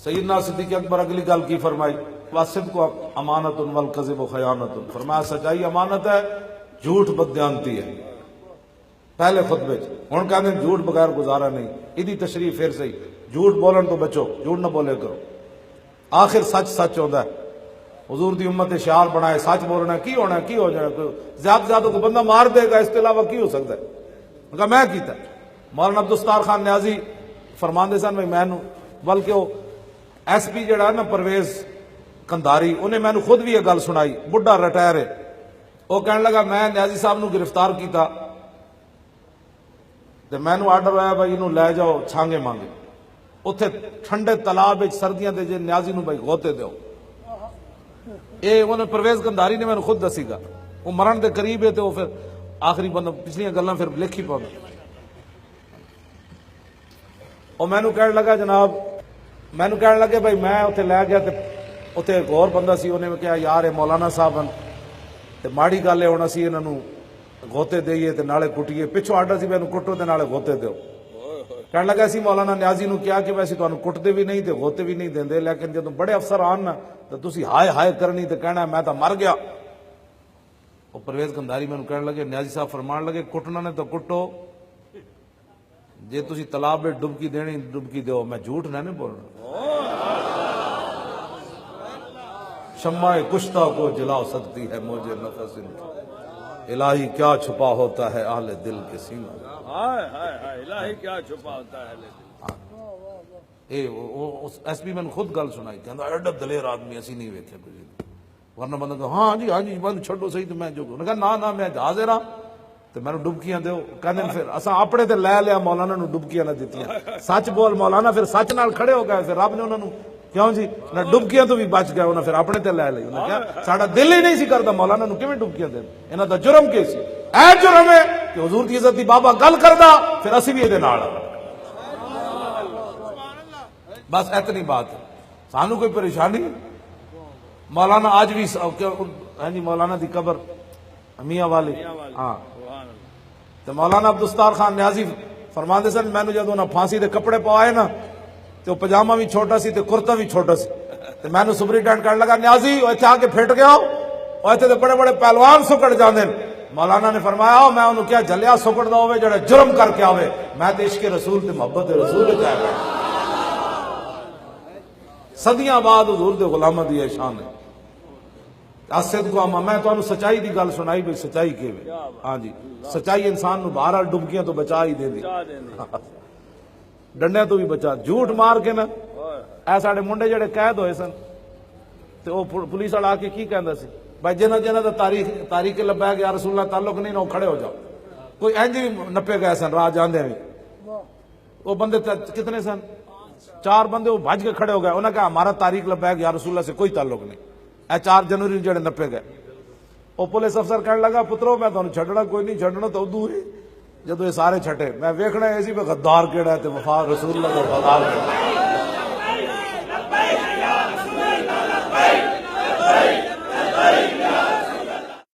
سیدنا صدیق اکبر اگلی گل کی فرمائی، وَالصِّدْقُ أَمَانَةٌ وَالْكَذِبُ خَیانَةٌ، فرمایا سچائی امانت ہے، جھوٹ بددیانتی ہے۔ پہلے خطبے ہن کہندے جھوٹ بغیر گزارا نہیں، ادی تشریح پھر صحیح، جھوٹ بولن تو بچو، جھوٹ نہ بولے کرو، آخر سچ سچ ہوتا ہے۔ حضور دی امت شعار بنائے سچ بولنا، کی ہونا کی ہو جائے، زیادہ زیادہ کو بندہ مار دے گا، اس کے علاوہ کی ہو سکتا ہے؟ میں کہا میں کیتا۔ مولانا عبدالستار خان نیازی فرماندے سن میں نو، بلکہ وہ ایس پی جڑا ہے نا پرویز کندھاری، انہیں میں خود بھی یہ گل سنائی، بڑھا ریٹائر ہے، وہ کہنے لگا میں نیازی صاحب نو گرفتار کیتا تے میں نو آرڈر آیا بھائی انہوں لے جاؤ چھانگے مانگے، اتھے ٹھنڈے تالاب سردیاں دے جے نیازی نو بھائی غوطے دیو۔ اے انہیں پرویز کندھاری نے میں خود دسی گا، وہ مرن دے قریب ہے، تو وہ پھر آخری بندہ پچھلیاں گلاں پھر لکھی پاؤں۔ اور میں نو کہنے لگا جناب، میں نو کہنے لگے بھائی میں اتھے لے گیا تے اتھے ایک اور بندہ سی، انہیں میں کہا یار اے مولانا صاحب تے ماڑی گل ہے ہونا سی انہاں نو غوطے دئیے تے نالے کٹیے، پچھو آرڈر سی میں نو کٹو تے نالے غوطے دیو۔ کہنے لگا اسی مولانا نیازی نو کیا کہ ویسے تانوں کٹتے بھی نہیں تے غوطے بھی نہیں دیندے، لیکن جدوں بڑے افسر آن نا تے تسی ہائے ہائے کرنی تے کہنا میں تا مر گیا۔ وہ پرویز کندھاری میں کہنے لگے نیازی صاحب فرمان لگے کٹنا نے تو کٹو، جے تسی تالاب میں ڈبکی دینی ڈبکی دیو، میں جھوٹ نہ بولنا۔ شمع کشتہ کو جلا سکتی ہے مجھے نفس ان کی، الہی کیا چھپا ہوتا ہے اہل دل کے سینوں میں۔ الہی کیا چھپا ہوتا ہے ایس پی میں نے خود گل سنائی، کہندا ایڈا دلیر آدمی اسی نہیں ویکھے کچھ، ورنہ بندہ کہ ہاں جی بند چھڈو صحیح، تو میں جو نے کہا نہ میں جہاز رہا تے میں ڈبکیاں دیو، کہندے پھر اساں اپنے تے لے لیا، مولانا نو ڈبکیاں نہ دتیاں، سچ بول مولانا، پھر سچ نال کھڑے ہو گئے، پھر رب نے انہاں نو کیوں جی نہ ڈبکیاں تو بھی بچ گئے، انہاں پھر اپنے تے لے لئی، انہاں کہا ساڈا دل ہی نہیں سی کردا مولانا نو کیویں ڈبکیاں دین، انہاں دا جرم کی سی؟ اے جرم ہے کہ حضور دی عزت دی بابا گل کردا پھر اسی بھی دے نال، بس اتنی بات ہے، سانو کوئی پریشانی۔ مولانا آج بھی ہاں جی مولانا دی قبر میاں والی، ہاں تو مولانا عبدالستار خان نیازی فرماندے سن میں جدوں انہاں پھانسی دے کپڑے پوائے نا تے وہ پجامہ بھی چھوٹا سی تے کرتا بھی چھوٹا سی، تے میں سپرنٹینڈنٹ کہنے لگا نیازی وہ اتنے آ کے پھٹ گیا، وہ اتنے بڑے بڑے پہلوان سکڑ جاندے۔ مولانا نے فرمایا میں انہوں کیا جلیا سکڑ دا ہوئے جڑے جرم کر کے آوے، میں تے عشق رسول تے محبت رسول چاہے گا۔ صدیاں بعد حضور دے غلامہ دی شان ہے۔ اسد کو میں تو سچائی دی گل سنائی بھی، سچائی کے ہاں جی سچائی انسان نو باہر ڈبکیاں تو بچا ہی دے دی، ڈنڈے تو بھی بچا، جھوٹ مار کے نا اے ساڈے منڈے جڑے قید ہوئے سن تے وہ پولیس والا آ کے کی کہندا سی بھائی جنہ دا تاریخ لبیک یا رسول اللہ تعلق نہیں نہ کھڑے ہو جاؤ، کوئی انج بھی نپے گئے سن راہ جاندے بھی، وہ بندے کتنے سن 4 بندے، وہ بھج کے کھڑے ہو گئے، انہوں نے کہا ہمارا تاریخ لبیک یا رسول اللہ سے کوئی تعلق نہیں، اے 4 جنوری جڑے نپے گئے۔ وہ پولیس افسر کہنے لگا پترو میں تمہیں چھڈنا کوئی نہیں، چھڈنا تو ادو ہی جدو یہ سارے چھٹے، میں ویکھنا اسی پہ غدار کیڑا ہے تے وفا رسول اللہ کا وفادار کیڑا ہے۔